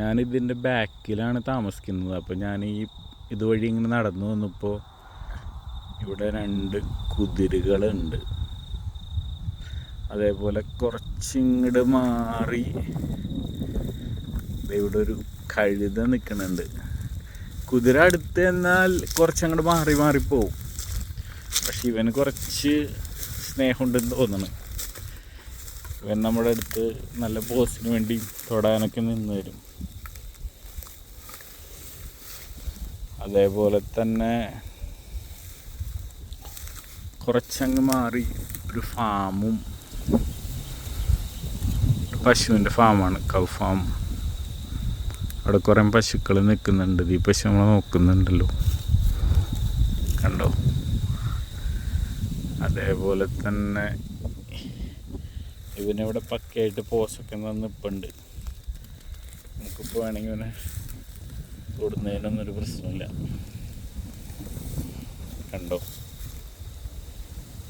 ഞാനിതിൻ്റെ ബാക്കിലാണ് താമസിക്കുന്നത്. അപ്പോൾ ഞാൻ ഇതുവഴി ഇങ്ങനെ നടന്നു വന്നപ്പോൾ ഇവിടെ 2 കുതിരകളുണ്ട്. അതേപോലെ കുറച്ചിങ്ങോട്ട് മാറി ഇവിടെ ഒരു കഴുത നിൽക്കുന്നുണ്ട്. കുതിര അടുത്ത് എന്നാൽ കുറച്ചങ്ങോട്ട് മാറിപ്പോവും. പക്ഷെ ഇവന് കുറച്ച് സ്നേഹമുണ്ടെന്ന് തോന്നണം. ഇവൻ നമ്മുടെ അടുത്ത് നല്ല പോസിന് വേണ്ടി തൊടാനൊക്കെ നിന്ന് വരും. അതേപോലെ തന്നെ കുറച്ചങ്ങ് മാറി ഒരു ഫാമും, പശുവിൻ്റെ ഫാമാണ്, കൗ ഫാം. അവിടെ കുറേ പശുക്കൾ നിൽക്കുന്നുണ്ട്. ഈ പശു നമ്മളെ നോക്കുന്നുണ്ടല്ലോ, കണ്ടോ? അതേപോലെ തന്നെ ഇവനിവിടെ പക്കയായിട്ട് പോസൊക്കെ നിൽപ്പുണ്ട്. നമുക്കിപ്പോൾ വേണമെങ്കിൽ ഇവനെ തൊടുന്നതിനൊന്നൊരു പ്രശ്നമില്ല, കണ്ടോ?